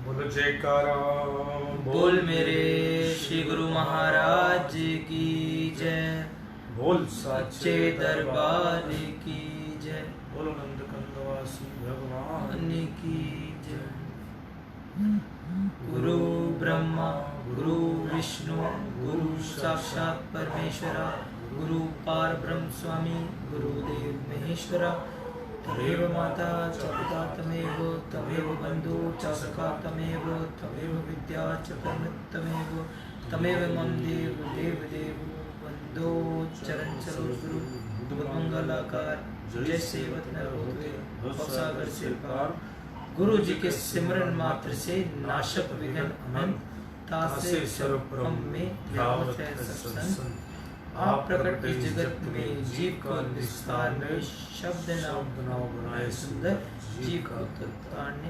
बोलो जयकारा। बोल मेरे श्री गुरु महाराज की जय। बोल सच्चे दरबार की जय। बोलो नंद कंदवासी भगवान की जय। गुरु ब्रह्मा गुरु विष्णु गुरु साक्षात परमेश्वरा गुरु पार ब्रह्म स्वामी गुरुदेव महेश्वरा। तमेव माता च पिता तमेव तमेव बंधु च सखा तमेव तमेव विद्या च तमेव तमेव मम देव देव देव वंदो चरण सरोज गुरु मंगलाकार जय सेवत न होते भवसागर से पार। गुरु जी के सिमरन मात्र से नाशक विघ्न अनंत तासे सर्वप्रम में ध्यावत है सत्संग। आप प्रकट इस जगत में जीव को विस्तार में शब्द नाव बनाए सुंदर जीव को तारने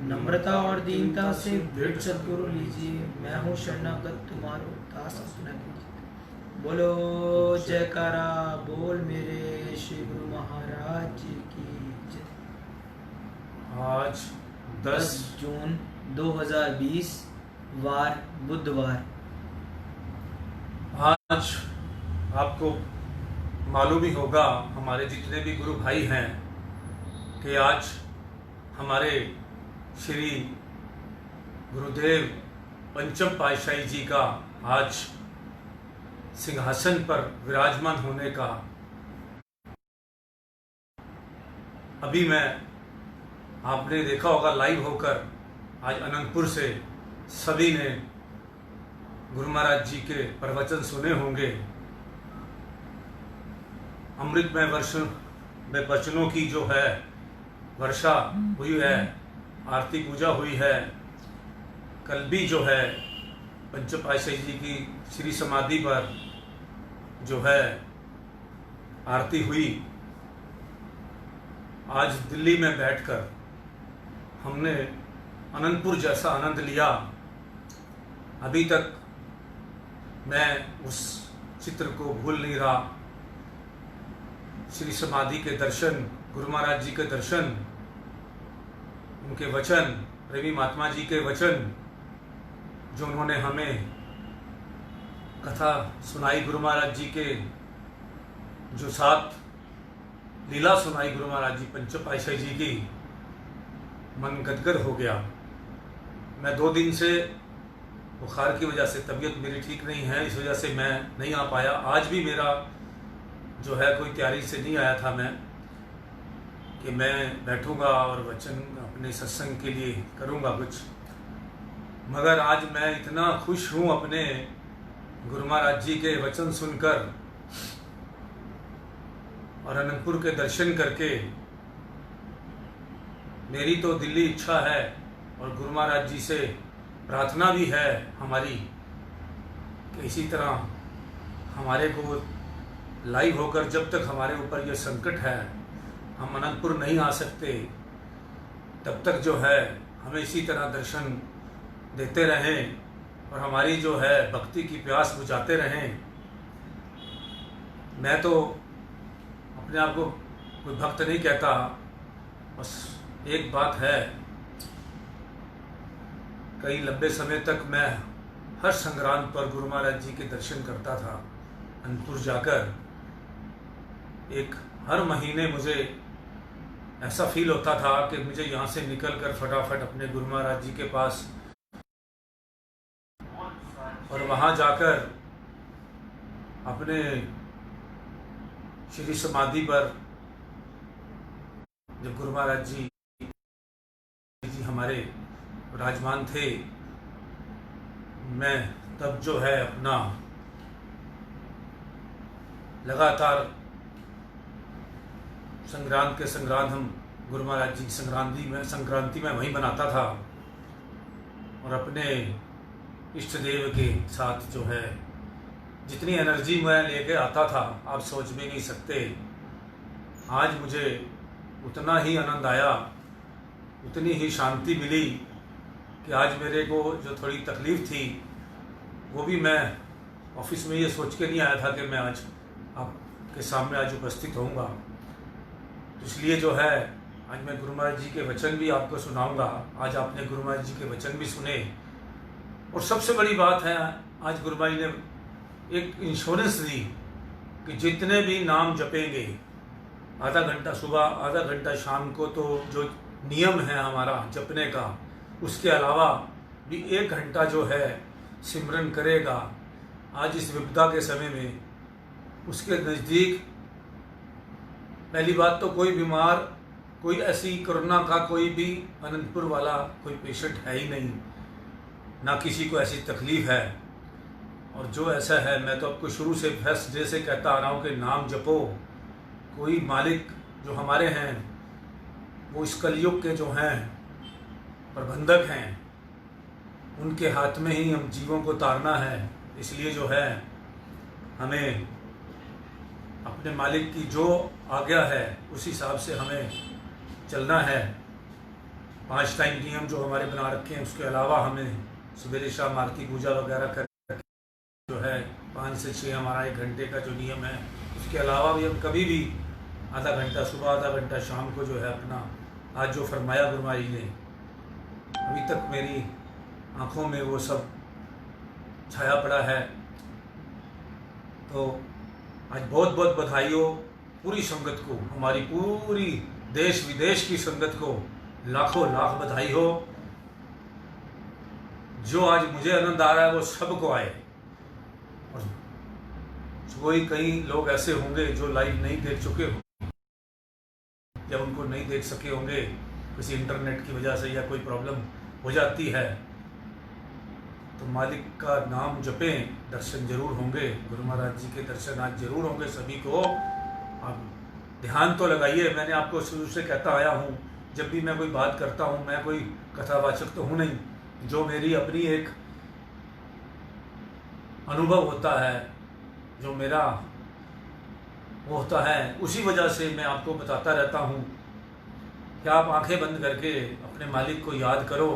नम्रता और दीनता से भेंट सदगुरु लीजिए। मैं हूँ शरणागत तुम्हारो दास अपना कीजिए। बोलो जयकारा बोल मेरे श्री गुरु महाराज जी की जय। आज 10 जून 2020 वार बुधवार। आज आपको मालूम ही होगा, हमारे जितने भी गुरु भाई हैं, कि आज हमारे श्री गुरुदेव पंचम पातशाही जी का आज सिंहासन पर विराजमान होने का अभी मैं आपने देखा होगा लाइव होकर आज अनंतपुर से सभी ने गुरु महाराज जी के प्रवचन सुने होंगे। अमृतमय वर्ष में वचनों की जो है वर्षा हुई है, आरती पूजा हुई है। कल भी जो है पंचम पातशाही जी की श्री समाधि पर जो है आरती हुई। आज दिल्ली में बैठकर हमने अनंतपुर जैसा आनंद लिया। अभी तक मैं उस चित्र को भूल नहीं रहा। श्री समाधि के दर्शन, गुरु महाराज जी के दर्शन, उनके वचन, प्रेमी महात्मा जी के वचन जो उन्होंने हमें कथा सुनाई, गुरु महाराज जी के जो 7 लीला सुनाई गुरु महाराज जी पंचम पातशाही जी की, मन गदगद हो गया। मैं 2 दिन से बुखार की वजह से तबीयत मेरी ठीक नहीं है, इस वजह से मैं नहीं आ पाया। आज भी मेरा जो है कोई तैयारी से नहीं आया था मैं कि मैं बैठूंगा और वचन अपने सत्संग के लिए करूंगा कुछ, मगर आज मैं इतना खुश हूं अपने गुरु महाराज जी के वचन सुनकर और अनंतपुर के दर्शन करके। मेरी तो दिली इच्छा है और गुरु महाराज जी से प्रार्थना भी है हमारी कि इसी तरह हमारे को लाइव होकर, जब तक हमारे ऊपर यह संकट है हम अनंतपुर नहीं आ सकते, तब तक जो है हमें इसी तरह दर्शन देते रहें और हमारी जो है भक्ति की प्यास बुझाते रहें। मैं तो अपने आप को कोई भक्त नहीं कहता, बस एक बात है, कई लंबे समय तक मैं हर संक्रांत पर गुरु महाराज जी के दर्शन करता था। अनंतपुर जाकर एक हर महीने मुझे ऐसा फील होता था कि मुझे यहाँ से निकलकर फटाफट अपने गुरु महाराज जी के पास और वहाँ जाकर अपने श्री समाधि पर, जब गुरु महाराज जी हमारे विराजमान थे, मैं तब जो है अपना लगातार संक्रांत हम गुरु महाराज जी की संक्रांति में वहीं बनाता था और अपने इष्ट देव के साथ जो है जितनी एनर्जी मैं लेके आता था आप सोच भी नहीं सकते। आज मुझे उतना ही आनंद आया, उतनी ही शांति मिली कि आज मेरे को जो थोड़ी तकलीफ थी वो भी मैं ऑफिस में ये सोच के नहीं आया था कि मैं आज आपके सामने आज उपस्थित होऊंगा। तो इसलिए जो है आज मैं गुरु महाराज जी के वचन भी आपको सुनाऊंगा। आज आपने गुरु महाराज जी के वचन भी सुने, और सबसे बड़ी बात है आज गुरु महाराज जी ने एक इंश्योरेंस दी कि जितने भी नाम जपेंगे, आधा घंटा सुबह आधा घंटा शाम को, तो जो नियम है हमारा जपने का, उसके अलावा भी 1 घंटा जो है सिमरन करेगा आज इस विपदा के समय में, उसके नज़दीक पहली बात तो कोई बीमार, कोई ऐसी कोरोना का कोई भी अनंतपुर वाला कोई पेशेंट है ही नहीं, ना किसी को ऐसी तकलीफ़ है। और जो ऐसा है, मैं तो आपको शुरू से फर्स्ट डे से कहता आ रहा हूँ कि नाम जपो। कोई मालिक जो हमारे हैं, वो इस कलयुग के जो हैं प्रबंधक हैं, उनके हाथ में ही हम जीवों को तारना है। इसलिए जो है हमें अपने मालिक की जो आज्ञा है उस हिसाब से हमें चलना है। 5 टाइम नियम जो हमारे बना रखे हैं, उसके अलावा हमें सवेरे शाम आरती पूजा वगैरह कर जो है 5 से 6 हमारा 1 घंटे का जो नियम है, उसके अलावा भी हम कभी भी आधा घंटा सुबह आधा घंटा शाम को जो है अपना आज जो फरमाया गुरु महाराज ने, अभी तक मेरी आँखों में वो सब छाया पड़ा है। तो आज बहुत बहुत बधाई हो पूरी संगत को, हमारी पूरी देश विदेश की संगत को लाखों लाख बधाई हो। जो आज मुझे आनंद आ रहा है वो सबको आए। और कोई कई लोग ऐसे होंगे जो लाइव नहीं देख चुके हो या उनको नहीं देख सके होंगे, किसी इंटरनेट की वजह से या कोई प्रॉब्लम हो जाती है, तो मालिक का नाम जपें, दर्शन जरूर होंगे। गुरु महाराज जी के दर्शन आज जरूर होंगे सभी को। आप ध्यान तो लगाइए। मैंने आपको शुरू से कहता आया हूँ, जब भी मैं कोई बात करता हूँ, मैं कोई कथावाचक तो हूँ नहीं, जो मेरी अपनी एक अनुभव होता है, जो मेरा वो होता है, उसी वजह से मैं आपको बताता रहता हूँ कि आप आंखें बंद करके अपने मालिक को याद करो,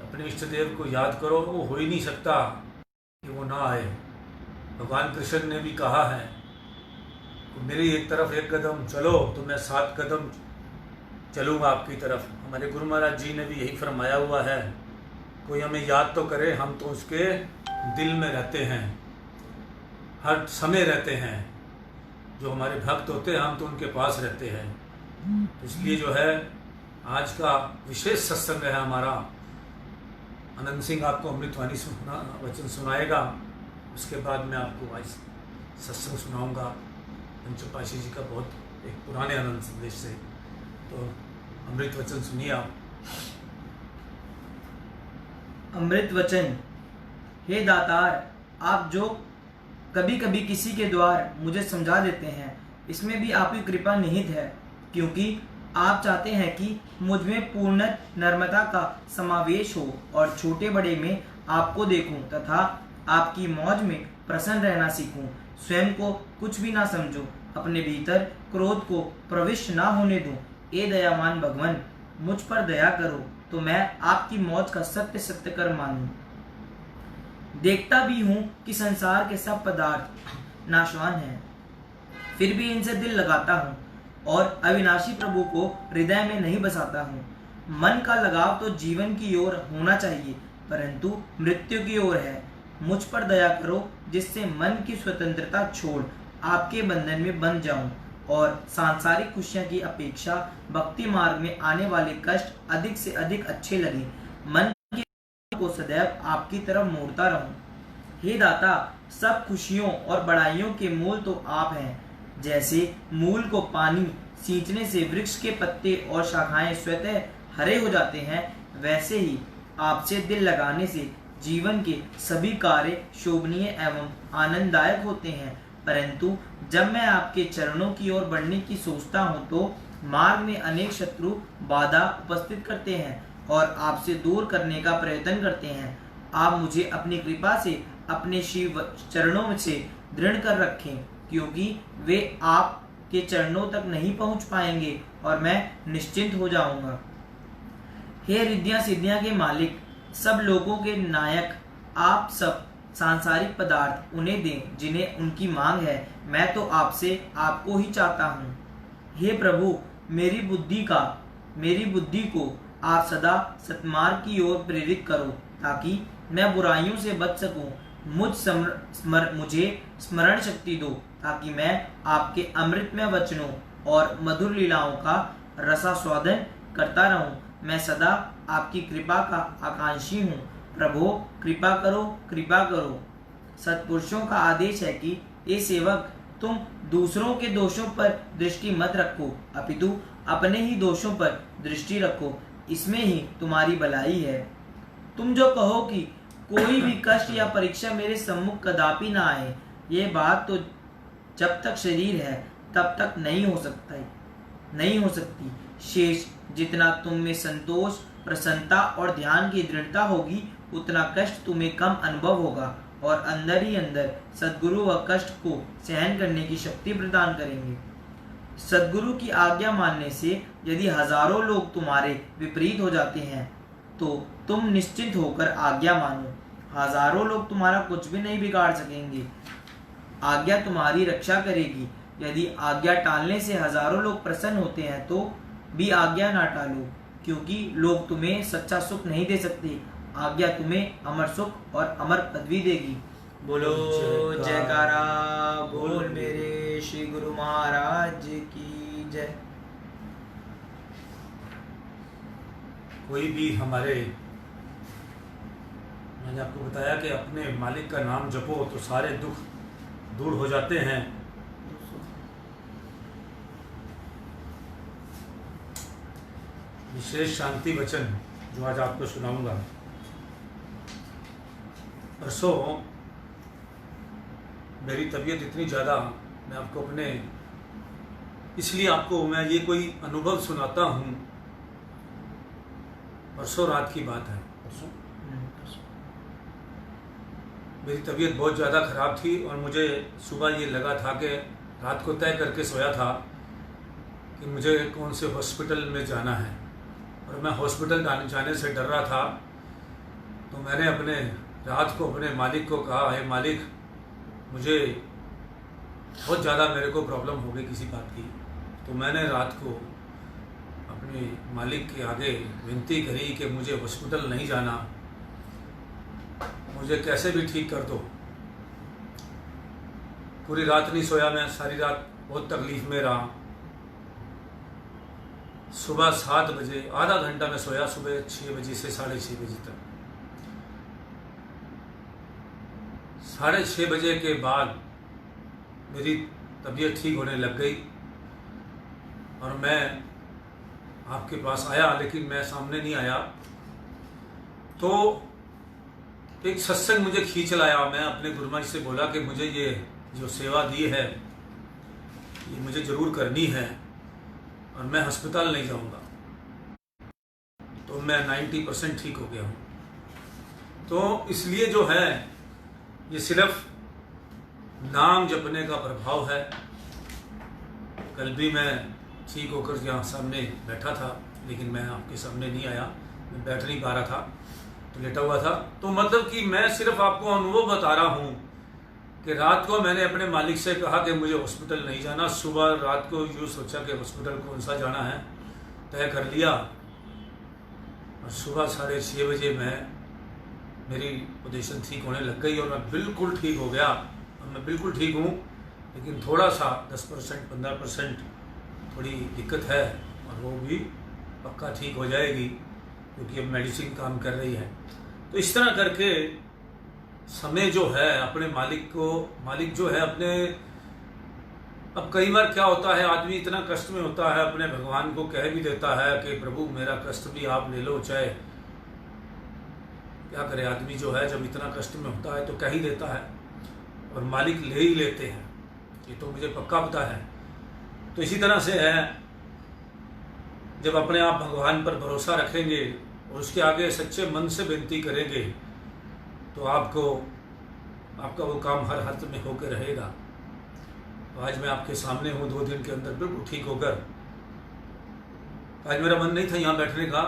अपने इष्ट देव को याद करो। वो हो ही नहीं सकता कि वो ना आए। भगवान कृष्ण ने भी कहा है कि मेरी एक तरफ 1 कदम चलो तो मैं 7 कदम चलूँगा आपकी तरफ। हमारे गुरु महाराज जी ने भी यही फरमाया हुआ है, कोई हमें याद तो करे, हम तो उसके दिल में रहते हैं, हर समय रहते हैं। जो हमारे भक्त होते हैं, हम तो उनके पास रहते हैं। इसलिए जो है आज का विशेष सत्संग है हमारा। आनंद सिंह आपको अमृतवाणी वचन सुनाएगा, उसके बाद मैं आपको आज सत्संग सुनाऊंगा पंचपाशी जी का बहुत एक पुराने आनंद संदेश से। तो अमृत वचन सुनिए आप। अमृत वचन। हे दातार, आप जो कभी कभी किसी के द्वार मुझे समझा देते हैं, इसमें भी आपकी कृपा निहित है, क्योंकि आप चाहते हैं कि मुझ में पूर्ण नर्मता का समावेश हो और छोटे बड़े में आपको देखूं तथा आपकी मौज में प्रसन्न रहना सीखूं। स्वयं को कुछ भी ना समझूं, अपने भीतर क्रोध को प्रविष्ट ना होने दूं। ए दयावान भगवान, मुझ पर दया करो तो मैं आपकी मौज का सत्य सत्य कर मानूं। देखता भी हूं कि संसार के सब पदार्थ नाशवान हैं, फिर भी इनसे दिल लगाता हूं और अविनाशी प्रभु को हृदय में नहीं बसाता हूँ। मन का लगाव तो जीवन की ओर होना चाहिए, परंतु मृत्यु की ओर है। मुझ पर दया करो, जिससे मन की स्वतंत्रता छोड़ आपके बंधन में बंध जाऊं और सांसारिक खुशियां की अपेक्षा भक्ति मार्ग में आने वाले कष्ट अधिक से अधिक अच्छे लगे। मन को सदैव आपकी तरफ मोड़ता रहूं। हे दाता, सब खुशियों और बड़ाइयों के मूल तो आप हैं। जैसे मूल को पानी सींचने से वृक्ष के पत्ते और शाखाएं स्वतः हरे हो जाते हैं, वैसे ही आपसे दिल लगाने से जीवन के सभी कार्य शोभनीय एवं आनंददायक होते हैं। परंतु जब मैं आपके चरणों की ओर बढ़ने की सोचता हूँ तो मार्ग में अनेक शत्रु बाधा उपस्थित करते हैं और आपसे दूर करने का प्रयत्न करते हैं। आप मुझे अपनी कृपा से अपने शिव चरणों से दृढ़ कर रखें, क्योंकि वे आपके चरणों तक नहीं पहुंच पाएंगे और मैं निश्चिंत हो जाऊंगा। हे रिद्धियां सिद्धियां के मालिक, सब लोगों के नायक, आप सब सांसारिक पदार्थ उन्हें दें जिन्हें उनकी मांग है। मैं तो आपसे आपको ही चाहता हूँ। हे प्रभु, मेरी बुद्धि को आप सदा सत्मार्ग की ओर प्रेरित करो, ताकि मैं बुराइयों से बच सकूं। मुझे स्मरण शक्ति दो, ताकि मैं आपके अमृतमय वचनों और मधुर लीलाओं का रसास्वादन करता रहूं। मैं सदा आपकी कृपा का आकांक्षी हूँ। प्रभु कृपा करो, कृपा करो। सत्पुरुषों का आदेश है कि ये सेवक, तुम दूसरों के दोषों पर दृष्टि मत रखो, अपितु अपने ही दोषों पर दृष्टि रखो, इसमें ही तुम्हारी भलाई है। तुम जो कहो कि कोई भी कष्ट या परीक्षा मेरे सम्मुख कदापि ना आए, ये बात तो जब तक शरीर है तब तक नहीं हो सकती। शेष जितना तुम में संतोष, प्रसन्नता और ध्यान की दृढ़ता होगी, उतना कष्ट तुम्हें कम अनुभव होगा और अंदर ही अंदर सद्गुरु व कष्ट को सहन करने की शक्ति प्रदान करेंगे। सद्गुरु की आज्ञा मानने से यदि हजारों लोग तुम्हारे विपरीत हो जाते हैं, तो तुम निश्चिंत होकर आज्ञा मानो। हजारों लोग तुम्हारा कुछ भी नहीं बिगाड़ सकेंगे। आज्ञा तुम्हारी रक्षा करेगी। यदि आज्ञा टालने से हजारों लोग प्रसन्न होते हैं, तो भी आज्ञा ना टालो, क्योंकि लोग तुम्हें सच्चा सुख नहीं दे सकते। आज्ञा तुम्हें अमर सुख और अमर पदवी देगी। बोलो जयकारा बोल मेरे श्री गुरु महाराज की जय। कोई भी मैंने आपको बताया कि अपने मालिक का नाम जपो तो सारे दुख दूर हो जाते हैं। विशेष शांति वचन जो आज आपको सुनाऊंगा। परसों मेरी तबीयत इतनी ज़्यादा, मैं आपको इसलिए आपको मैं ये कोई अनुभव सुनाता हूँ। परसों रात की बात है। मेरी तबीयत बहुत ज़्यादा ख़राब थी और मुझे सुबह ये लगा था कि रात को तय करके सोया था कि मुझे कौन से हॉस्पिटल में जाना है, और मैं हॉस्पिटल जाने से डर रहा था। तो मैंने रात को अपने मालिक को कहा, हे मालिक, मुझे बहुत ज़्यादा मेरे को प्रॉब्लम हो गई किसी बात की। तो मैंने रात को अपने मालिक के आगे विनती करी कि मुझे हॉस्पिटल नहीं जाना, मुझे कैसे भी ठीक कर दो। पूरी रात नहीं सोया मैं, सारी रात बहुत तकलीफ में रहा। सुबह 7 बजे आधा घंटा मैं सोया, सुबह 6 बजे से 6:30 बजे तक। 6:30 बजे के बाद मेरी तबीयत ठीक होने लग गई और मैं आपके पास आया, लेकिन मैं सामने नहीं आया। तो एक सत्संग मुझे खींच लाया। मैं अपने गुरुमा जी से बोला कि मुझे ये जो सेवा दी है ये मुझे ज़रूर करनी है और मैं अस्पताल नहीं जाऊंगा। तो मैं 90% ठीक हो गया हूँ। तो इसलिए जो है ये सिर्फ नाम जपने का प्रभाव है। कल भी मैं ठीक होकर यहाँ सामने बैठा था, लेकिन मैं आपके सामने नहीं आया, मैं बैठ नहीं पा रहा था, तो लेटा हुआ था। तो मतलब कि मैं सिर्फ आपको अनुभव बता रहा हूँ कि रात को मैंने अपने मालिक से कहा कि मुझे हॉस्पिटल नहीं जाना। सुबह रात को यूँ सोचा कि हॉस्पिटल कौन सा जाना है, तय कर लिया। और सुबह 6:30 बजे मेरी पोजीशन ठीक होने लग गई और मैं बिल्कुल ठीक हो गया। और मैं बिल्कुल ठीक हूँ, लेकिन थोड़ा सा 10% 15% थोड़ी दिक्कत है, और वो भी पक्का ठीक हो जाएगी क्योंकि अब मेडिसिन काम कर रही है। तो इस तरह करके समय जो है अपने मालिक जो है अपने, अब कई बार क्या होता है, आदमी इतना कष्ट में होता है, अपने भगवान को कह भी देता है कि प्रभु मेरा कष्ट भी आप ले लो, चाहे क्या करे आदमी जो है, जब इतना कष्ट में होता है तो कह ही देता है, और मालिक ले ही लेते हैं, ये तो मुझे पक्का पता है। तो इसी तरह से है, जब अपने आप भगवान पर भरोसा रखेंगे और उसके आगे सच्चे मन से विनती करेंगे, तो आपका वो काम हर हालत में होकर रहेगा। तो आज मैं आपके सामने हूँ 2 दिन के अंदर बिल्कुल ठीक होकर। आज मेरा मन नहीं था यहाँ बैठने का,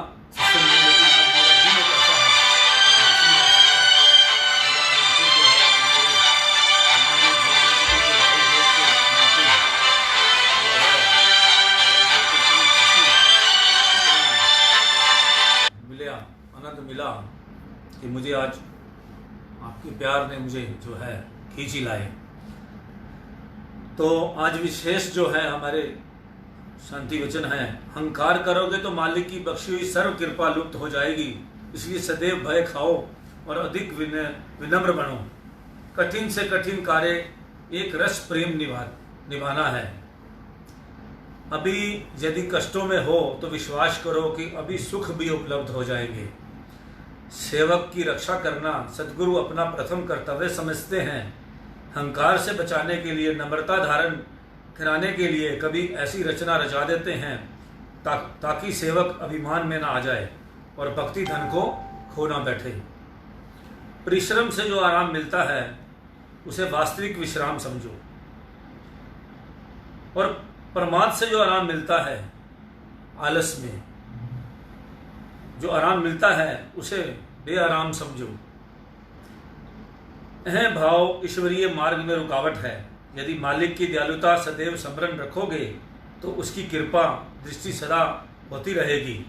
आनंद मिला कि मुझे आज आपके प्यार ने मुझे जो है खींच ही लाए। तो आज विशेष जो है हमारे शांति वचन है, अहंकार करोगे तो मालिक की बख्शी हुई सर्व कृपा लुप्त हो जाएगी, इसलिए सदैव भय खाओ और अधिक विनम्र बनो। कठिन से कठिन कार्य एक रस प्रेम निभाना है। अभी यदि कष्टों में हो तो विश्वास करो कि अभी सुख भी उपलब्ध हो जाएंगे। सेवक की रक्षा करना सद्गुरु अपना प्रथम कर्तव्य समझते हैं। अहंकार से बचाने के लिए, नम्रता धारण कराने के लिए कभी ऐसी रचना रचा देते हैं ताकि सेवक अभिमान में ना आ जाए और भक्ति धन को खो ना बैठे। परिश्रम से जो आराम मिलता है उसे वास्तविक विश्राम समझो, और प्रमाद से जो आराम मिलता है, आलस में जो आराम मिलता है उसे बेआराम समझो। यह भाव ईश्वरीय मार्ग में रुकावट है। यदि मालिक की दयालुता सदैव स्मरण रखोगे तो उसकी कृपा दृष्टि सदा होती रहेगी।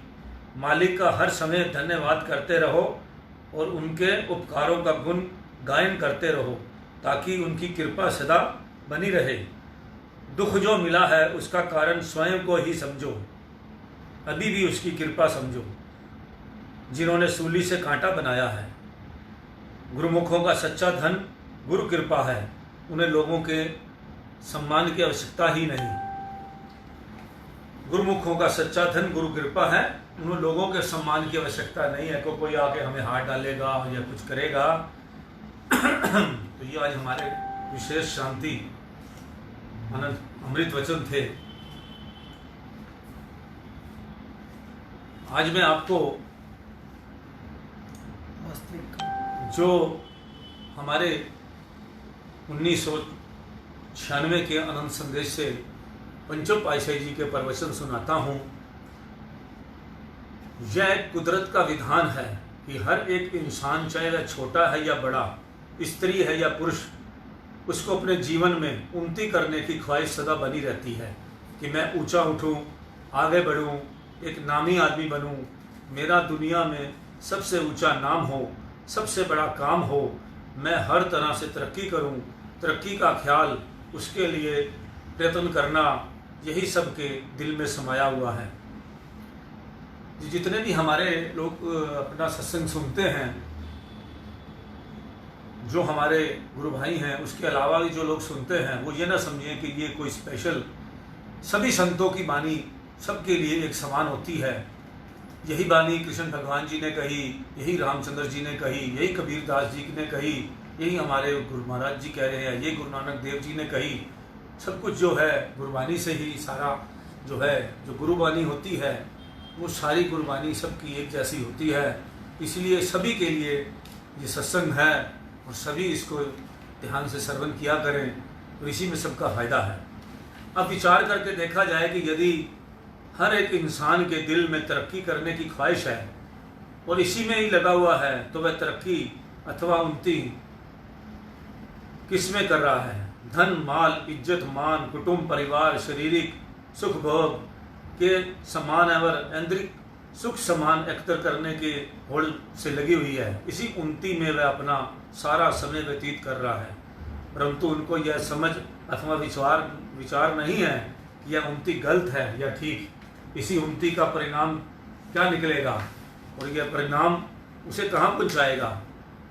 मालिक का हर समय धन्यवाद करते रहो और उनके उपकारों का गुण गायन करते रहो ताकि उनकी कृपा सदा बनी रहे। दुख जो मिला है उसका कारण स्वयं को ही समझो, अभी भी उसकी कृपा समझो जिन्होंने सूली से कांटा बनाया है। गुरुमुखों का सच्चा धन गुरु कृपा है, उन्हें लोगों के सम्मान की आवश्यकता ही नहीं। गुरुमुखों का सच्चा धन गुरु कृपा है, उन्हें लोगों के सम्मान की आवश्यकता नहीं है को कोई आके हमें हाथ डालेगा या कुछ करेगा। तो ये आज हमारे विशेष शांति अमृत वचन थे। आज मैं आपको जो हमारे 1996 के अनंत संदेश से पंचम पातशाही जी के प्रवचन सुनाता हूँ। यह एक कुदरत का विधान है कि हर एक इंसान, चाहे वह छोटा है या बड़ा, स्त्री है या पुरुष, उसको अपने जीवन में उन्नति करने की ख्वाहिश सदा बनी रहती है कि मैं ऊंचा उठूं, आगे बढ़ूं, एक नामी आदमी बनूं, मेरा दुनिया में सबसे ऊंचा नाम हो, सबसे बड़ा काम हो, मैं हर तरह से तरक्की करूं, तरक्की का ख्याल, उसके लिए प्रयत्न करना, यही सबके दिल में समाया हुआ है। जितने भी हमारे लोग अपना सत्संग सुनते हैं, जो हमारे गुरु भाई हैं, उसके अलावा भी जो लोग सुनते हैं, वो ये ना समझें कि ये कोई स्पेशल, सभी संतों की वाणी सबके लिए एक समान होती है। यही वाणी कृष्ण भगवान जी ने कही, यही रामचंद्र जी ने कही, यही कबीर दास जी ने कही, यही हमारे गुरु महाराज जी कह रहे हैं, ये गुरु नानक देव जी ने कही। सब कुछ जो है गुरबानी से ही सारा जो है, जो गुरुबानी होती है वो सारी गुरबानी सबकी एक जैसी होती है। इसलिए सभी के लिए ये सत्संग है और सभी इसको ध्यान से श्रवण किया करें, तो इसी में सबका फायदा है। अब विचार करके देखा जाए कि यदि हर एक इंसान के दिल में तरक्की करने की ख्वाहिश है और इसी में ही लगा हुआ है, तो वह तरक्की अथवा उन्नति किस में कर रहा है? धन, माल, इज्जत, मान, कुटुंब, परिवार, शारीरिक सुख भोग के समान एवं ऐन्द्रिक सुख समान एकत्र करने के होड़ से लगी हुई है। इसी उन्नति में वह अपना सारा समय व्यतीत कर रहा है, परंतु उनको यह समझ अथवा विचार नहीं है कि यह उन्नति गलत है या ठीक। इसी उन्नति का परिणाम क्या निकलेगा और यह परिणाम उसे कहाँ पहुँचाएगा?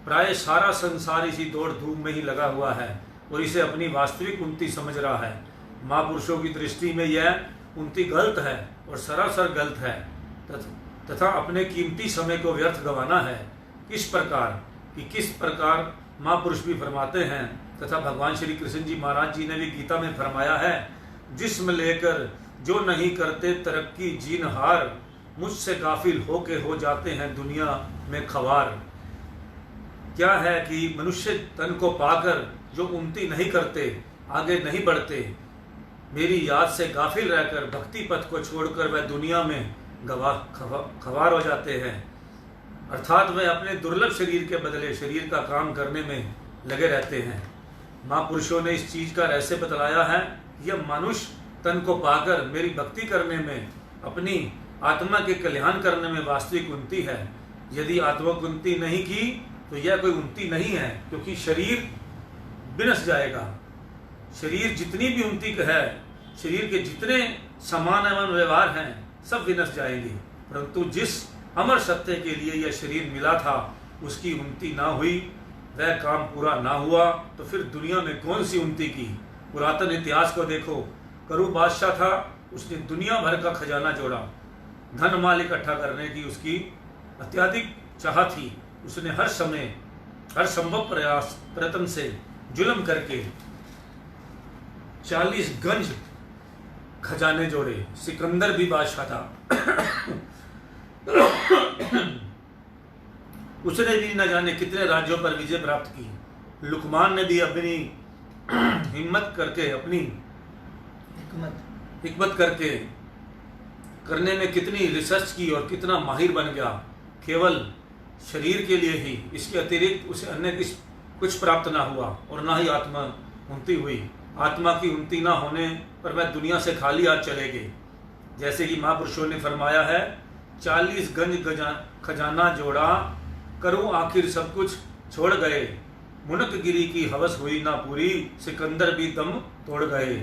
प्राय सारा संसार इसी दौड़ धूप में ही लगा हुआ है और इसे अपनी वास्तविक उन्नति समझ रहा है। महापुरुषों की दृष्टि में यह उन्नति गलत है और सरासर गलत है तथा अपने कीमती समय को व्यर्थ गंवाना है। किस प्रकार महापुरुष भी फरमाते हैं तथा भगवान श्री कृष्ण जी महाराज जी ने भी गीता में फरमाया है, जिस्म लेकर जो नहीं करते तरक्की जीनहार, मुझसे गाफिल होके हो जाते हैं दुनिया में खवार। क्या है कि मनुष्य तन को पाकर जो उन्नति नहीं करते, आगे नहीं बढ़ते, मेरी याद से गाफिल रहकर भक्ति पथ को छोड़कर वह दुनिया में खवार हो जाते हैं। अर्थात वे अपने दुर्लभ शरीर के बदले शरीर का काम करने में लगे रहते हैं। महापुरुषों ने इस चीज का रहस्य बतलाया है। यह मनुष्य तन को पाकर मेरी भक्ति करने में, अपनी आत्मा के कल्याण करने में वास्तविक उन्नति है। यदि आत्मक उन्नति नहीं की तो यह कोई उन्नति नहीं है, क्योंकि शरीर विनश जाएगा। शरीर जितनी भी उन्नति है, शरीर के जितने समान एवं व्यवहार हैं सब विनश जाएंगे, परंतु जिस अमर सत्य के लिए यह शरीर मिला था उसकी उन्नति ना हुई, वह काम पूरा ना हुआ, तो फिर दुनिया में कौन सी उन्नति की। पुरातन इतिहास को देखो, करू बादशाह था, उसने दुनिया भर का खजाना जोड़ा, धन माल इकट्ठा करने की उसकी अत्यधिक चाह थी। उसने हर समय हर संभव प्रयत्न से जुल्म करके 40 गंज खजाने जोड़े। सिकंदर भी बादशाह था उसने भी न जाने कितने राज्यों पर विजय प्राप्त की। लुकमान ने भी अपनी हिम्मत करके, अपनी हिकमत करके करने में कितनी रिसर्च की और कितना माहिर बन गया, केवल शरीर के लिए ही। इसके अतिरिक्त उसे अन्य कुछ प्राप्त ना हुआ और ना ही आत्मा उन्नति हुई। आत्मा की उन्नति ना होने पर वह दुनिया से खाली हाथ चले गए। जैसे कि महापुरुषों ने फरमाया है, 40 गंज खजाना जोड़ा, करूं आखिर सब कुछ छोड़ गए। मुनकगिरी की हवस हुई ना पूरी, सिकंदर भी दम तोड़ गए।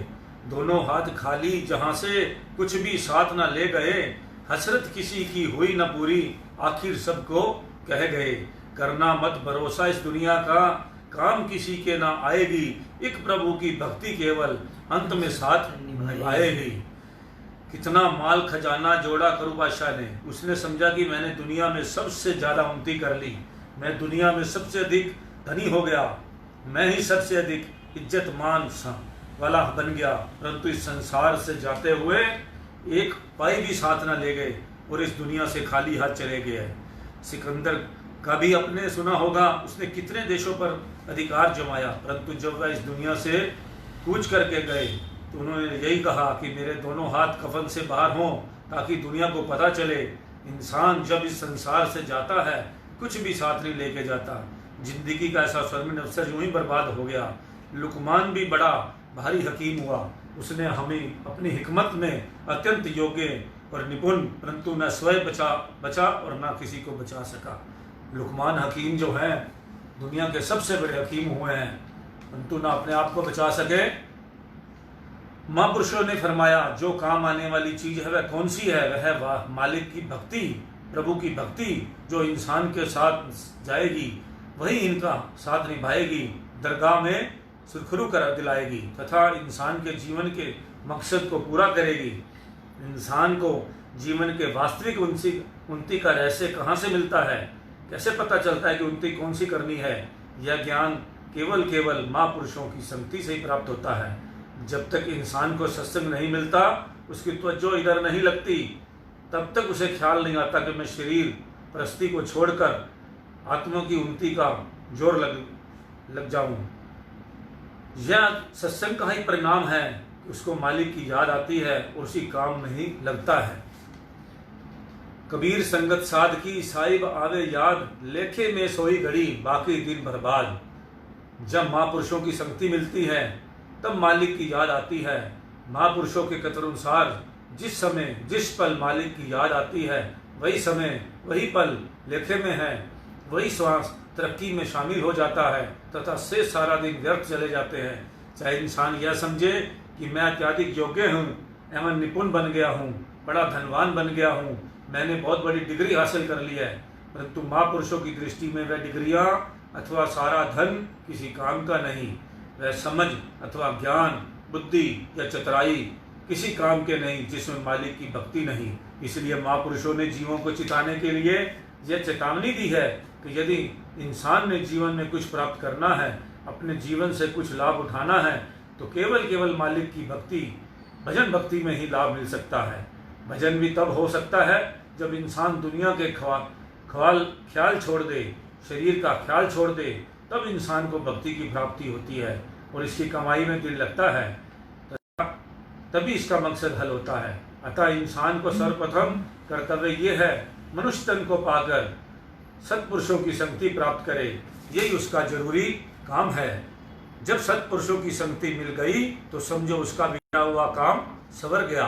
दोनों हाथ खाली जहां से कुछ भी साथ ना ले गए, हसरत किसी की हुई ना पूरी, आखिर सबको कह गए। करना मत भरोसा इस दुनिया का, काम किसी के ना आएगी, एक प्रभु की भक्ति केवल अंत में साथ निभाएगी। कितना माल खजाना जोड़ा करू बादशाह ने। उसने समझा कि मैंने दुनिया में सबसे ज्यादा उन्नति कर ली, मैं दुनिया में सबसे अधिक धनी हो गया, मैं ही सबसे अधिक इज्जत मान वाला बन गया। परंतु इस संसार से जाते हुए एक पाई भी साथ ना ले गए और इस दुनिया से खाली हाथ चले गए। सिकंदर का भी अपने सुना होगा, उसने कितने देशों पर अधिकार जमाया, परंतु जब वह इस दुनिया से कूच करके गए तो उन्होंने यही कहा कि मेरे दोनों हाथ कफन से बाहर हों, ताकि दुनिया को पता चले इंसान जब इस संसार से जाता है कुछ भी साथ नहीं लेके जाता। जिंदगी का ऐसा स्वर्णिम अवसर यूं ही बर्बाद हो गया। लुकमान भी बड़ा भारी हकीम हुआ, उसने हमें अपनी हिकमत में अत्यंत योग्य और निपुण, परंतु न स्वयं बचा और न किसी को बचा सका। लुकमान हकीम जो हैं दुनिया के सबसे बड़े हकीम हुए हैं, परंतु न अपने आप को बचा सके। महापुरुषों ने फरमाया, जो काम आने वाली चीज है वह कौन सी है, वह मालिक की भक्ति, प्रभु की भक्ति जो इंसान के साथ जाएगी वही इनका साथ निभाएगी, दरगाह में सुरखरू कर दिलाएगी तथा इंसान के जीवन के मकसद को पूरा करेगी। इंसान को जीवन के वास्तविक उन्नति का रहस्य कहाँ से मिलता है, कैसे पता चलता है कि उन्नति कौन सी करनी है। यह ज्ञान केवल महापुरुषों की संगति से ही प्राप्त होता है। जब तक इंसान को सत्संग नहीं मिलता, उसकी तवज्जो इधर नहीं लगती, तब तक उसे ख्याल नहीं आता कि मैं शरीर परस्ती को छोड़कर आत्मा की उन्नति का जोर लग जाऊं। यह सत्संग का ही परिणाम है कि उसको मालिक की याद आती है और उसी काम नहीं लगता है। कबीर संगत साध की साहिब आवे याद, लेखे में सोई घड़ी बाकी दिन बर्बाद। जब महापुरुषों की संगति मिलती है तब मालिक की याद आती है। महापुरुषों के कथनानुसार जिस समय जिस पल मालिक की याद आती है वही समय वही पल लेखे में है, वही श्वास तरक्की में शामिल हो जाता है तथा से सारा दिन व्यर्थ चले जाते हैं। चाहे इंसान यह समझे कि मैं अत्यधिक योग्य हूँ एवं निपुण बन गया हूँ, बड़ा धनवान बन गया हूँ, मैंने बहुत बड़ी डिग्री हासिल कर ली है, परंतु महापुरुषों की दृष्टि में वह डिग्रियाँ अथवा सारा धन किसी काम का नहीं, वह समझ अथवा ज्ञान बुद्धि या चतुराई किसी काम के नहीं जिसमें मालिक की भक्ति नहीं। इसलिए महापुरुषों ने जीवों को चिताने के लिए यह चेतावनी दी है कि यदि इंसान ने जीवन में कुछ प्राप्त करना है, अपने जीवन से कुछ लाभ उठाना है, तो केवल मालिक की भक्ति भजन भक्ति में ही लाभ मिल सकता है। भजन भी तब हो सकता है जब इंसान दुनिया के ख्याल छोड़ दे, शरीर का ख्याल छोड़ दे, तब इंसान को भक्ति की प्राप्ति होती है और इसकी कमाई में दिल लगता है, तभी इसका मकसद हल होता है। अतः इंसान को सर्वप्रथम कर्तव्य ये है मनुष्य तन को पाकर सत्पुरुषों की संगति प्राप्त करे, यही उसका जरूरी काम है। जब सत्पुरुषों की संगति मिल गई तो समझो उसका बिगड़ा हुआ काम सवर गया,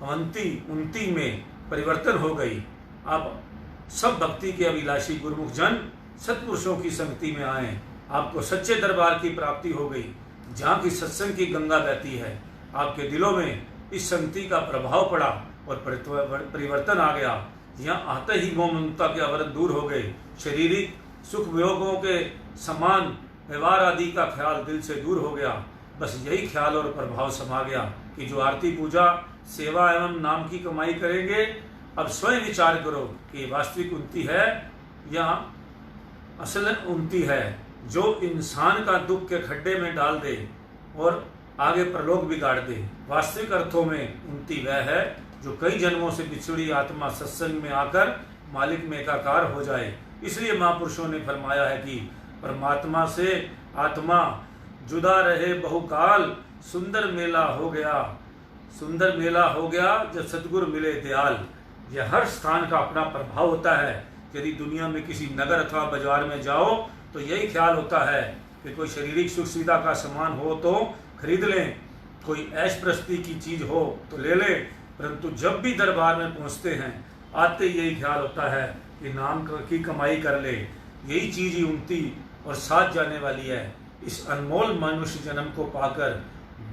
अवंती उन्नति में परिवर्तन हो गई। अब सब भक्ति के अभिलाषी गुरुमुख जन सत्पुरुषों की संगति में आए। आपको सच्चे दरबार की प्राप्ति हो गई, जहाँ की सत्संग की गंगा बहती है। आपके दिलों में इस संगति का प्रभाव पड़ा और परिवर्तन आ गया। यहाँ आते ही मोह ममता के आवरण दूर हो गए। शारीरिक सुख वियोगों के समान व्यवहार आदि का ख्याल दिल से दूर हो गया। बस यही ख्याल और प्रभाव समा गया कि जो आरती पूजा सेवा एवं नाम की कमाई करेंगे, अब स्वयं विचार करो कि वास्तविक उन्नति है या असल उन्नति है, जो इंसान का दुख के खड्डे में डाल दे और आगे प्रलोक बिगाड़ दे। वास्तविक अर्थों में उन्नति वह है जो कई जन्मों से बिछड़ी आत्मा सत्संग में आकर मालिक में एकाकार हो जाए। इसलिए महापुरुषों ने फरमाया है कि परमात्मा से आत्मा जुदा रहे बहुकाल, सुंदर मेला हो गया जब सतगुरु मिले दयाल। यह हर स्थान का अपना प्रभाव होता है। यदि दुनिया में किसी नगर अथवा बाजार में जाओ तो यही ख्याल होता है कि कोई शारीरिक सुख सुविधा का सामान हो तो खरीद लें, कोई ऐश प्रस्ती की चीज हो तो ले लें, परंतु जब भी दरबार में पहुंचते हैं आते यही ख्याल होता है कि नाम की कमाई कर ले। यही चीज ही उन्नति और साथ जाने वाली है। इस अनमोल मनुष्य जन्म को पाकर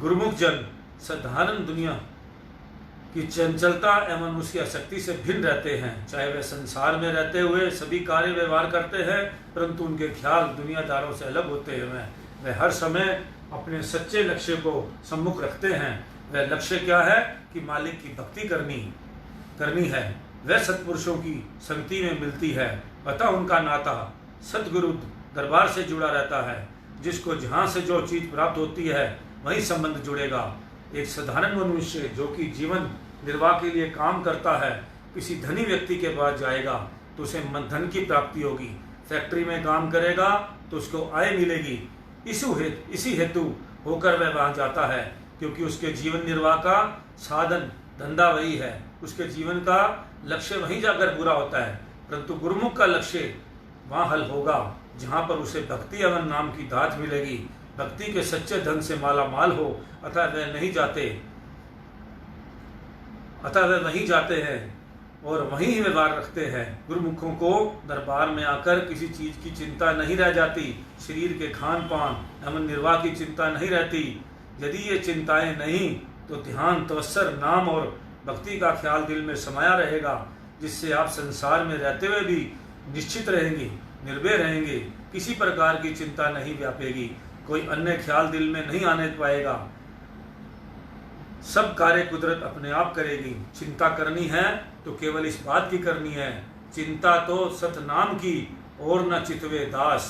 गुरुमुख जन साधारण दुनिया की चंचलता एवं उसकी आसक्ति से भिन्न रहते हैं। चाहे वे संसार में रहते हुए सभी कार्य व्यवहार करते हैं, परंतु उनके ख्याल दुनियादारों से अलग होते हैं। वे हर समय अपने सच्चे लक्ष्य को सम्मुख रखते हैं। वह लक्ष्य क्या है कि मालिक की भक्ति करनी है। वह सत्पुरुषों की संगति में मिलती है। अतः उनका नाता सतगुरु दरबार से जुड़ा रहता है। जिसको जहाँ से जो चीज प्राप्त होती है वही संबंध जुड़ेगा। एक साधारण मनुष्य जो कि जीवन निर्वाह के लिए काम करता है, किसी धनी व्यक्ति के पास जाएगा तो उसे धन की प्राप्ति होगी। फैक्ट्री में काम करेगा तो उसको आय मिलेगी। इसी हेतु होकर वह वहाँ जाता है, क्योंकि उसके जीवन निर्वाह का साधन धंधा वही है। उसके जीवन का लक्ष्य वहीं जाकर पूरा होता है। परंतु गुरुमुख का लक्ष्य वहाँ हल होगा जहाँ पर उसे भक्ति एवं नाम की दात मिलेगी। भक्ति के सच्चे धन से माला माल हो, अतः वह वहीं जाते हैं और वहीं ही व्यवहार रखते हैं। गुरुमुखों को दरबार में आकर किसी चीज की चिंता नहीं रह जाती। शरीर के खान पान एवं निर्वाह की चिंता नहीं रहती। यदि ये चिंताएं नहीं तो ध्यान, तवस्सर, नाम और भक्ति का ख्याल दिल में समाया रहेगा, जिससे आप संसार में रहते हुए भी निश्चित रहेंगे, निर्भय रहेंगे। किसी प्रकार की चिंता नहीं व्यापेगी, कोई अन्य ख्याल दिल में नहीं आने पाएगा। सब कार्य कुदरत अपने आप करेगी। चिंता करनी है तो केवल इस बात की करनी है, चिंता तो सतनाम की और न चितवे दास।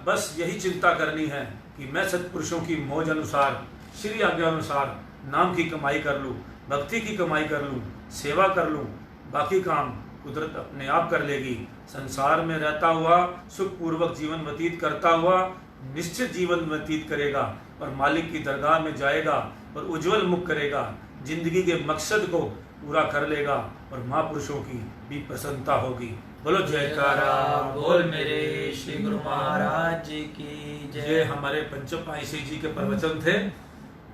बस यही चिंता करनी है कि मैं सत्पुरुषों की मौज अनुसार, श्री आज्ञा अनुसार नाम की कमाई कर लूँ, भक्ति की कमाई कर लूँ, सेवा कर लूँ। बाकी काम कुदरत अपने आप कर लेगी। संसार में रहता हुआ सुखपूर्वक जीवन व्यतीत करता हुआ निश्चित जीवन व्यतीत करेगा और मालिक की दरगाह में जाएगा और उज्जवल मुख करेगा। जिंदगी के मकसद को पूरा कर लेगा और महापुरुषों की भी प्रसन्नता होगी। बोलो जयकारा बोल मेरे श्री गुरु महाराज जी की जय। ये हमारे पंचम पाइसी जी के प्रवचन थे,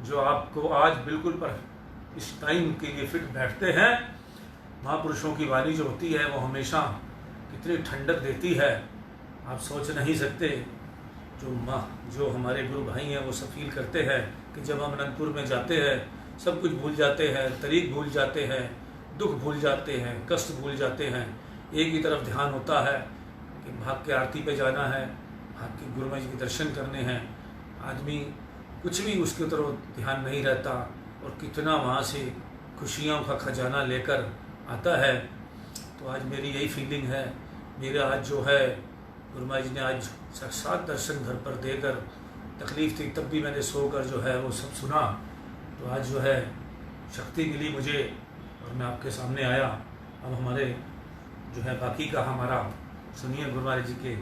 जो आपको आज बिल्कुल पर इस टाइम के लिए फिट बैठते हैं। महापुरुषों की वाणी जो होती है वो हमेशा कितनी ठंडक देती है, आप सोच नहीं सकते। जो हमारे गुरु भाई हैं वो सब फील करते हैं कि जब हम अनंतपुर में जाते हैं सब कुछ भूल जाते हैं, तरीक भूल जाते हैं, दुख भूल जाते हैं, कष्ट भूल जाते हैं। एक ही तरफ ध्यान होता है कि भाग के आरती पे जाना है, भाग के गुरु जी के दर्शन करने हैं। आदमी कुछ भी उसके तरफ ध्यान नहीं रहता और कितना वहाँ से खुशियों का खजाना लेकर आता है। तो आज मेरी यही फीलिंग है। मेरा आज जो है गुरु जी ने आज साक्षात दर्शन घर पर देकर, तकलीफ़ थी तब भी मैंने सोकर जो है वो सब सुना, तो आज जो है शक्ति मिली मुझे और मैं आपके सामने आया। अब हमारे जो है बाकी का हमारा सुनिए गुरु महाराज जी के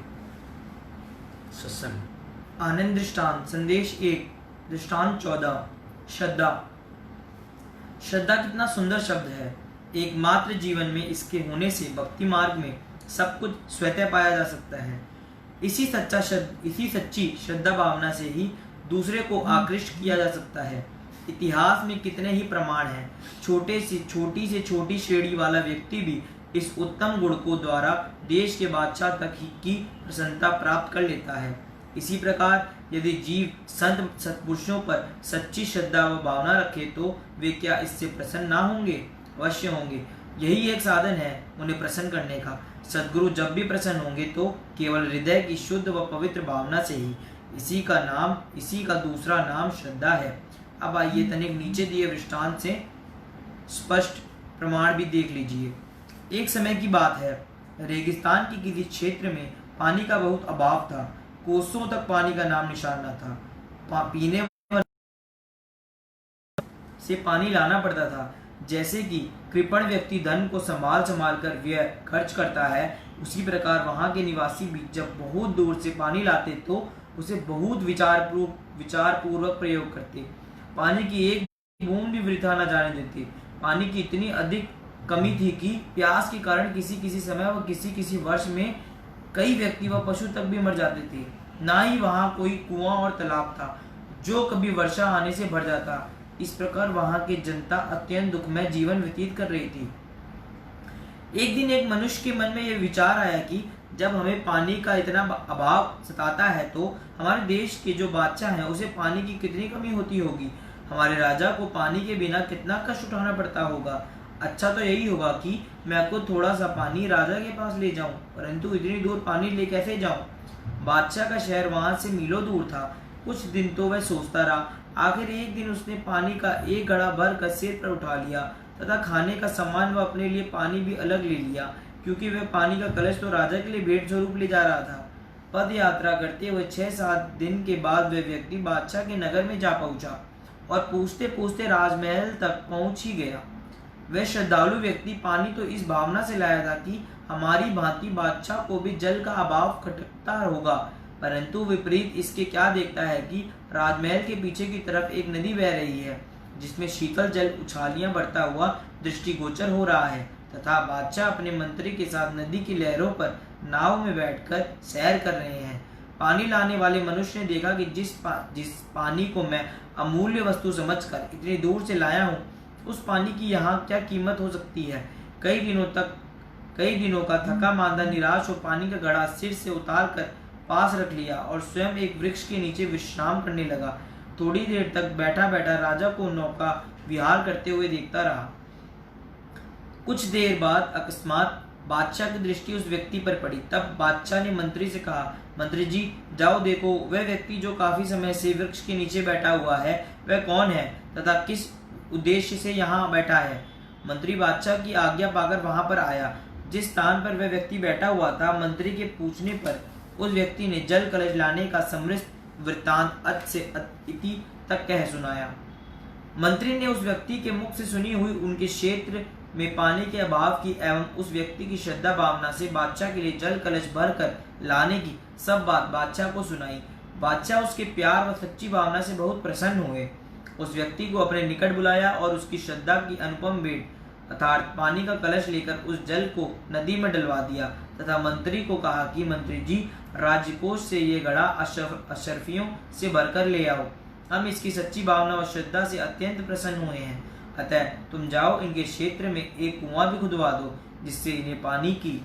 सत्संग। आनंद दृष्टांत संदेश 1 दृष्टांत 14 श्रद्धा। श्रद्धा कितना सुंदर शब्द है। एकमात्र जीवन में इसके होने से भक्ति मार्ग में सब कुछ स्वतः पाया जा सकता है। इसी सच्ची श्रद्धा भावना से ही दूसरे को आकृष्ट किया जा सकता है। इतिहास में कितने ही प्रमाण हैं। छोटी से छोटी श्रेणी वाला व्यक्ति भी इस उत्तम गुण को द्वारा देश के बादशाह तक ही की प्रसन्नता प्राप्त कर लेता है। इसी प्रकार यदि जीव संत सत्पुरुषों पर सच्ची श्रद्धा व भावना रखे तो वे क्या इससे प्रसन्न ना होंगे? अवश्य होंगे। यही एक साधन है उन्हें प्रसन्न करने का। सद्गुरु जब भी प्रसन्न होंगे तो केवल हृदय की शुद्ध व पवित्र भावना से ही। इसी का दूसरा नाम श्रद्धा है। अब आइए तनिक नीचे दिए दृष्टांत से स्पष्ट प्रमाण भी देख लीजिए। एक समय की बात है, रेगिस्तान के किसी क्षेत्र में पानी का बहुत अभाव था। कोसों तक पानी का नाम निशान न था। पीने से पानी लाना पड़ता था। जैसे कि कृपण व्यक्ति धन को संभाल कर व्यय खर्च करता है, उसी प्रकार वहां के निवासी भी जब बहुत दूर से पानी लाते तो उसे बहुत विचारपूर्वक प्रयोग करते। पानी की एक बूंद भी वृथा न जाने देते। पानी की इतनी अधिक कमी थी कि प्यास के कारण किसी समय व किसी वर्ष में कई व्यक्ति व पशु तक भी मर जाते थे। ना ही वहां कोई कुआं और तालाब था जो कभी वर्षा आने से भर जाता। इस प्रकार वहां की जनता अत्यंत दुखमय जीवन व्यतीत कर रही थी। एक दिन एक मनुष्य के मन में यह विचार आया कि जब हमें पानी का इतना अभाव सताता है तो हमारे देश के जो बादशाह हैं उसे पानी की कितनी कमी होती होगी। हमारे राजा को पानी के बिना कितना कष्ट उठाना पड़ता होगा। अच्छा तो यही होगा कि मैं खुद थोड़ा सा पानी राजा के पास ले जाऊं, परंतु इतनी दूर पानी ले कैसे जाऊं? बादशाह का शहर वहां से मीलों दूर था। कुछ दिन तो वह सोचता रहा। आखिर एक दिन उसने पानी का एक घड़ा भर कर सिर पर उठा लिया तथा खाने का सामान व अपने लिए पानी भी अलग ले लिया, क्योंकि वह पानी का कलश तो राजा के लिए भेंट स्वरूप ले जा रहा था। पद यात्रा करते हुए 6-7 दिन के बाद वह व्यक्ति बादशाह के नगर में जा पहुंचा और पूछते पूछते राजमहल तक पहुंच ही गया। वह श्रद्धालु व्यक्ति पानी तो इस भावना से लाया था कि हमारी भांति बादशाह को भी जल का अभाव खटकता होगा, परंतु विपरीत इसके क्या देखता है कि राजमहल के पीछे की तरफ एक नदी बह रही है जिसमें शीतल जल उछालियां बढ़ता हुआ दृष्टिगोचर हो रहा है तथा बादशाह अपने मंत्री के साथ नदी की लहरों पर नाव में बैठकर सैर कर रहे हैं। पानी लाने वाले मनुष्य ने देखा कि जिस पानी को मैं अमूल्य वस्तु समझकर इतनी दूर से लाया हूँ, उस पानी की यहाँ क्या कीमत हो सकती है। कई दिनों का थका मांदा निराश हो पानी का घड़ा सिर से उतार कर पास रख लिया और स्वयं एक वृक्ष के नीचे विश्राम करने लगा। थोड़ी देर तक बैठा बैठा राजा को नौका विहार करते हुए देखता रहा। कुछ देर बाद अकस्मात बादशाह की दृष्टि उस व्यक्ति पर पड़ी। तब बादशाह ने मंत्री से कहा, मंत्री जी जाओ देखो वह व्यक्ति जो काफी समय से वृक्ष के नीचे बैठा हुआ है वह कौन है तथा किस उद्देश्य से यहाँ बैठा है। मंत्री बादशाह की आज्ञा पाकर वहां पर आया। जिस स्थान पर वह व्यक्ति बैठा हुआ था, मंत्री के पूछने पर उस व्यक्ति ने जल कलश लाने का समृद्ध वृत्तांत अत से इति तक कह सुनाया। मंत्री ने उस व्यक्ति के मुख से सुनी हुई उनके क्षेत्र में पानी के अभाव की एवं उस व्यक्ति की श्रद्धा भावना से बादशाह के लिए जल कलश भर कर लाने की सब बात बादशाह को सुनाई। बादशाह उसके प्यार व सच्ची भावना से बहुत प्रसन्न हुए। उस व्यक्ति को अपने निकट बुलाया और उसकी श्रद्धा की अनुपम भेंट अर्थात पानी का कलश लेकर उस जल को नदी में डलवा दिया तथा मंत्री को कहा कि मंत्री जी राजकोष से ये घड़ा अशर्फियों से भरकर ले आओ। हम इसकी सच्ची भावना व श्रद्धा से अत्यंत प्रसन्न हुए हैं, अतः तुम जाओ इनके क्षेत्र में एक कुआं भी खुदवा दो जिससे इन्हें पानी की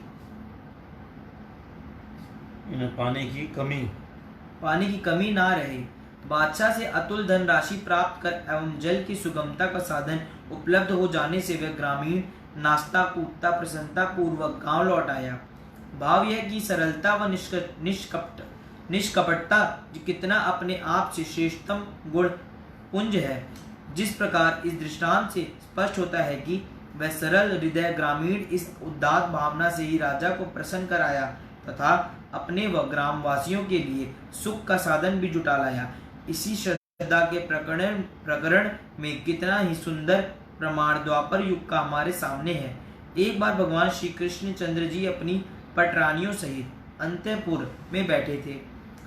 कमी ना रहे। बादशाह से अतुल धन राशि प्राप्त कर एवं जल की सुगमता का साधन उपलब्ध हो जाने से वह ग्रामीण नाश्ता कूटता प्रसन्नता पूर्वक गांव लौट आया। भाव यह कि सरलता व निष्कपटता कितना अपने आप से श्रेष्ठतम गुण पुंज है। जिस प्रकार इस दृष्टांत से स्पष्ट होता है कि वह सरल हृदय ग्रामीण इस उदात्त भावना से ही राजा को प्रसन्न कराया तथा अपने व ग्रामवासियों के लिए सुख का साधन भी जुटा लाया। इसी श्रद्धा के प्रकरण में कितना ही सुंदर प्रमाण द्वापर युग का हमारे सामने है। एक बार भगवान श्री कृष्ण चंद्र जी अपनी पटरानियों सहित अंतपुर में बैठे थे।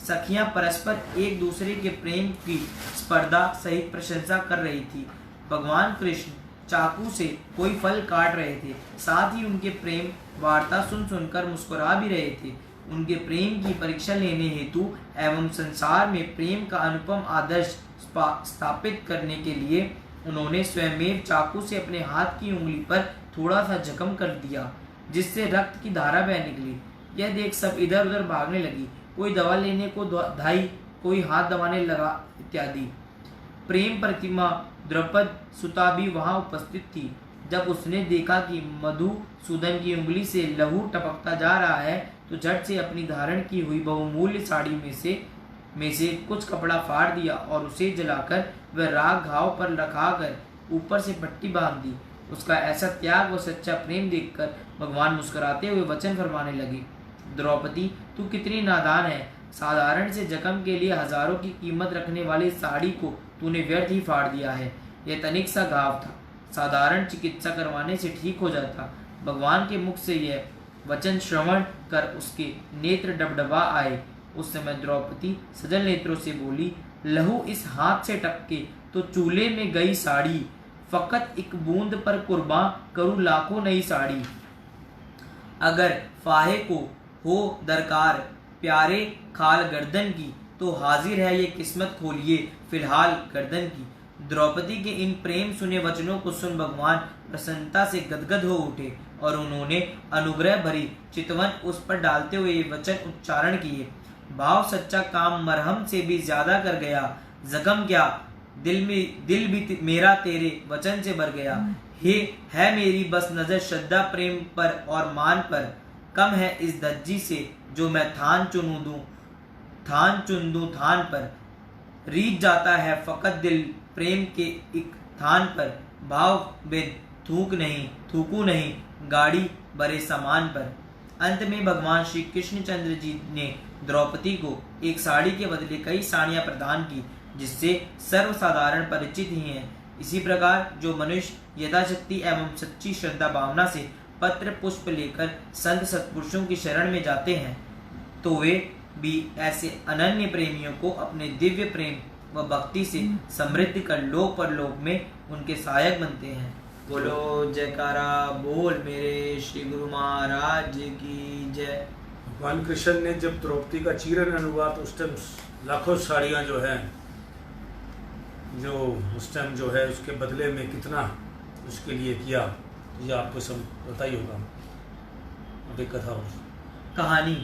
सखियां परस्पर एक दूसरे के प्रेम की स्पर्धा सहित प्रशंसा कर रही थी। भगवान कृष्ण चाकू से कोई फल काट रहे थे, साथ ही उनके प्रेम वार्ता सुनकर मुस्कुरा भी रहे थे। उनके प्रेम की परीक्षा लेने हेतु एवं संसार में प्रेम का अनुपम आदर्श स्थापित करने के लिए उन्होंने स्वयं चाकू से अपने हाथ की उंगली पर थोड़ा सा जख्म कर दिया। जिससे रक्त की धारा बह निकली। यह देख सब इधर उधर भागने लगी, कोई दवा लेने को धाई, कोई हाथ दबाने लगा इत्यादि। प्रेम प्रतिमा द्रौपद सुता भी वहां उपस्थित थी। जब उसने देखा कि मधुसूदन की उंगली से लहू टपकता जा रहा है तो झट से अपनी धारण की हुई बहुमूल्य साड़ी में से कुछ कपड़ा फाड़ दिया और उसे जलाकर वह राख घाव पर रखाकर ऊपर से पट्टी बांध दी। उसका ऐसा त्याग व सच्चा प्रेम देखकर भगवान मुस्कुराते हुए वचन फरमाने लगे, द्रौपदी तू कितनी नादान है। साधारण से जख्म के लिए हजारों की कीमत रखने वाली साड़ी को तूने व्यर्थ ही फाड़ दिया है। यह तनिक सा घाव था, साधारण चिकित्सा करवाने से ठीक हो जाता। भगवान के मुख से यह वचन श्रवण कर उसके नेत्र डबडबा आए। उस समय द्रौपदी सजल नेत्रों से बोली, लहू इस हाथ से टपके तो चूल्हे में गई साड़ी, फकत एक बूंद पर कुर्बान करूं लाखों नई साड़ी। अगर फाहे को हो दरकार प्यारे खाल गर्दन की, तो हाजिर है ये किस्मत खोलिए फिलहाल गर्दन की। द्रौपदी के इन प्रेम सुने वचनों को सुन भगवान प्रसन्नता से गदगद हो उठे और उन्होंने अनुग्रह भरी चितवन उस पर डालते हुए ये वचन उच्चारण किए, भाव सच्चा काम मरहम से भी ज्यादा कर गया, जख्म क्या दिल भी मेरा तेरे वचन से भर गया। हे है मेरी बस नजर श्रद्धा प्रेम पर और मान पर, कम है इस धज्जी से जो मैं थान चुन दूं थान पर। रीत जाता है फकत दिल प्रेम के एक थान पर, भाव बिन थूकू नहीं गाड़ी बड़े सामान पर। अंत में भगवान श्री कृष्णचंद्र जी ने द्रौपदी को एक साड़ी के बदले कई साड़ियां प्रदान की, जिससे सर्वसाधारण परिचित ही हैं। इसी प्रकार जो मनुष्य यथाशक्ति एवं सच्ची श्रद्धा भावना से पत्र पुष्प लेकर संत सत्पुरुषों की शरण में जाते हैं, तो वे भी ऐसे अनन्य प्रेमियों को अपने दिव्य प्रेम व भक्ति से समृद्ध कर लोक परलोक में उनके सहायक बनते हैं। बोलो जयकारा बोल मेरे श्री गुरु महाराज की जय। भगवान कृष्ण ने जब द्रौपदी का चीरन अनुवाद उस टाइम लाखों साड़ियाँ जो है जो उस टाइम जो है उसके बदले में कितना उसके लिए किया, तो ये आपको सब पता ही होगा। अभी कथा हो कहानी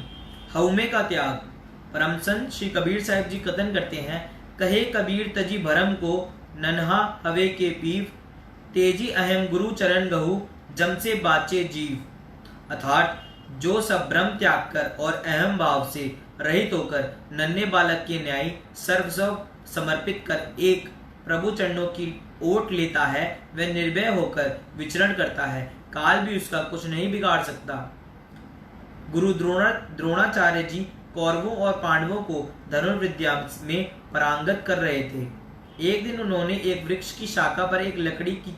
हउमे का त्याग। परम संत श्री कबीर साहिब जी कथन करते हैं, कहे कबीर तजी भरम को नन्हा हवे के पीव, तेजी अहम गुरु चरण गहु जम से बाचे जीव। अर्थात जो सब भ्रम त्याग कर और अहम भाव से रहित होकर नन्हे बालक के न्याय सर्वस्व समर्पित कर एक प्रभु चरणों की ओट लेता है, वह निर्भय होकर विचरण करता है, काल भी उसका कुछ नहीं बिगाड़ सकता। गुरु द्रोणाचार्य जी कौरवों और पांडवों को धनुर्विद्या में पारंगत कर रहे थे। एक दिन उन्होंने एक वृक्ष की शाखा पर एक लकड़ी की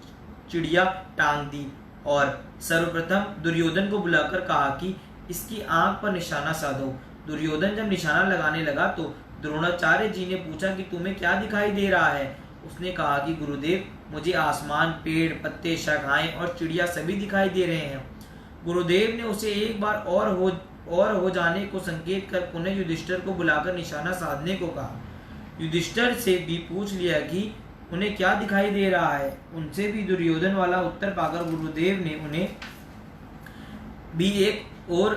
चिड़िया टांग दी और सर्वप्रथम दुर्योधन को बुलाकर कहा कि इसकी आंख पर निशाना साधो। दुर्योधन जब निशाना लगाने लगा तो द्रोणाचार्य जी ने पूछा कि तुम्हें क्या दिखाई दे रहा है। उसने कहा कि गुरुदेव, मुझे आसमान, पेड़, पत्ते, शाखाएं और चिड़िया सभी दिखाई दे रहे हैं। गुरुदेव ने उसे एक बार और हो जाने को संकेत कर पुनः युधिष्ठिर को बुलाकर निशाना साधने को कहा। युधिष्ठिर से भी पूछ लिया कि उन्हें क्या दिखाई दे रहा है। उनसे भी दुर्योधन वाला उत्तर पाकर गुरुदेव ने उन्हें भी एक और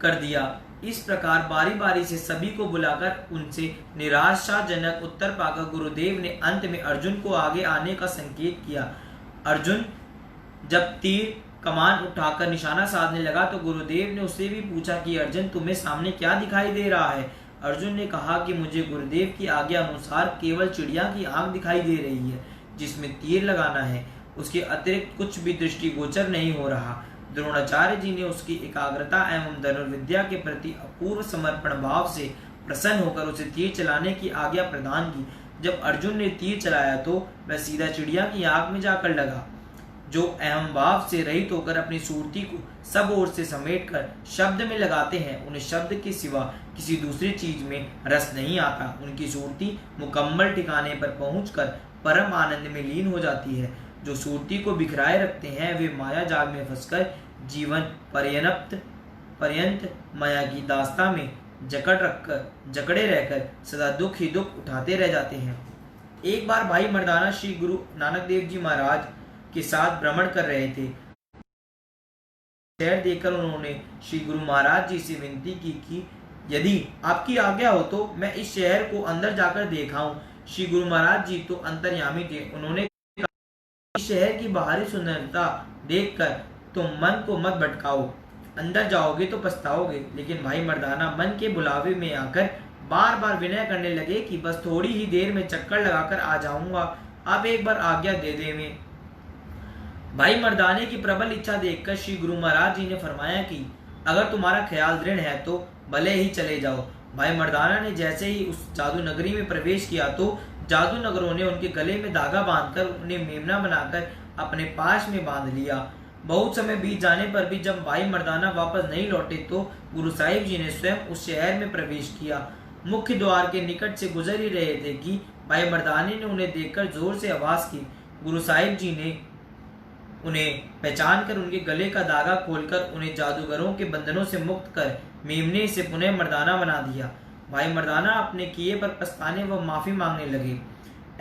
कर दिया। इस प्रकार बारी बारी से सभी को बुलाकर उनसे निराशाजनक उत्तर पाकर गुरुदेव ने अंत में अर्जुन को आगे आने का संकेत किया। अर्जुन जब तीर कमान उठाकर निशाना साधने लगा तो गुरुदेव ने उससे भी पूछा कि अर्जुन, तुम्हें सामने क्या दिखाई दे रहा है। अर्जुन ने कहा कि मुझे गुरुदेव की आज्ञा अनुसार केवल चिड़िया की आंख दिखाई दे रही है जिसमें तीर लगाना है, उसके अतिरिक्त कुछ भी दृष्टिगोचर नहीं हो रहा। द्रोणाचार्य जी ने उसकी एकाग्रता एवं धनुर्विद्या के प्रति अपूर्व समर्पण भाव से प्रसन्न होकर उसे तीर चलाने की आज्ञा प्रदान की। जब अर्जुन ने तीर चलाया तो वह सीधा चिड़िया की आंख में जाकर लगा। जो अहम भाव से रहित होकर अपनी सूरती को सब ओर से समेटकर शब्द में लगाते हैं, उन्हें शब्द के सिवा किसी दूसरी चीज में रस नहीं आता। उनकी सूरती मुकम्मल ठिकाने पर पहुंचकर परम आनंद में लीन हो जाती है। जो सूरती को बिखराए रखते हैं वे माया जाल में फंसकर जीवन पर्यंत माया की दास्ता में जकड़े रहकर सदा दुख ही दुख उठाते रह जाते हैं। एक बार भाई मर्दाना श्री गुरु नानक देव जी महाराज के साथ भ्रमण कर रहे थे। शहर देखकर उन्होंने श्री गुरु महाराज जी से विनती की कि यदि आपकी आज्ञा हो तो मैं इस शहर को अंदर जाकर देखाऊं। श्री गुरु महाराज जी तो अंतर्यामी थे। उन्होंने कहा, इस शहर की बाहरी सुंदरता देखकर तुम मन को मत भटकाओ, अंदर जाओगे तो पछताओगे। लेकिन भाई मर्दाना मन के बुलावे में आकर बार बार विनय करने लगे कि बस थोड़ी ही देर में चक्कर लगाकर आ जाऊंगा, आप एक बार आज्ञा दे देवे। भाई मर्दाने की प्रबल इच्छा देखकर श्री गुरु महाराज जी ने फरमाया कि अगर तुम्हारा ख्याल दृढ़ है तो भले ही चले जाओ। भाई मर्दाना ने जैसे ही उस जादू नगरी में प्रवेश किया तो जादू नगरों ने उनके गले में धागा बांधकर उन्हें मेमना बनाकर अपने पास में बांध लिया। बहुत समय बीत जाने पर भी जब भाई मर्दाना वापस नहीं लौटे तो गुरु साहिब जी ने स्वयं उस शहर में प्रवेश किया। मुख्य द्वार के निकट से गुजर ही रहे थे कि भाई मर्दाने ने उन्हें देखकर जोर से आवाज की। गुरु साहिब जी ने उन्हें पहचान कर उनके गले का धागा खोलकर उन्हें जादूगरों के बंधनों से मुक्त कर मेमने से पुनः मर्दाना बना दिया। भाई मर्दाना अपने किए पर पछताने व माफी मांगने लगे।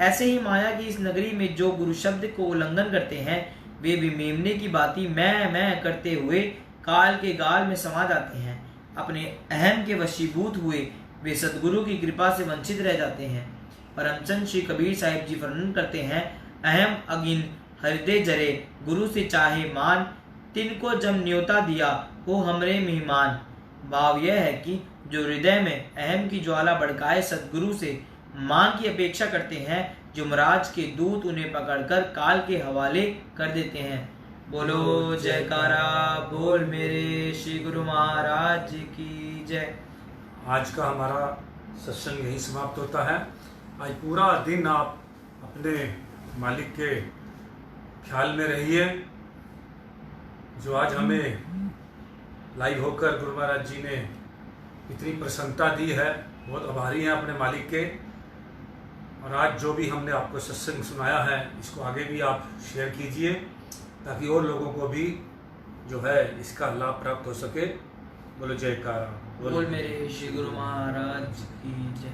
ऐसे ही माया की इस नगरी में जो गुरु शब्द को उल्लंघन करते हैं वे भी मेमने की बाती मैं करते हुए काल के गाल में समा जाते हैं। अपने अहम के वशीभूत हुए वे सदगुरु की कृपा से वंचित रह जाते हैं। परमचंद श्री कबीर साहिब जी वर्णन करते हैं, अहम अगिन हृदय जरे गुरु से चाहे मान, तिनको जब न्योता दिया हो हमरे मेहमान। भाव यह है कि जो हृदय में अहम की ज्वाला भड़काए सदगुरु से मान की अपेक्षा करते हैं, जुमराज के दूत उन्हें पकड़कर काल के हवाले कर देते हैं। बोलो जयकारा बोल मेरे श्री गुरु महाराज जी की जय। आज का हमारा सत्संग यही समाप्त होता है। आज पूरा दिन आप अपने मालिक के ख्याल में रहिए। जो आज हमें लाइव होकर गुरु महाराज जी ने इतनी प्रसन्नता दी है, बहुत आभारी हैं अपने मालिक के। और आज जो भी हमने आपको सत्संग सुनाया है इसको आगे भी आप शेयर कीजिए ताकि और लोगों को भी जो है इसका लाभ प्राप्त हो सके। बोलो जयकारा बोल मेरे श्री गुरु महाराज की जय।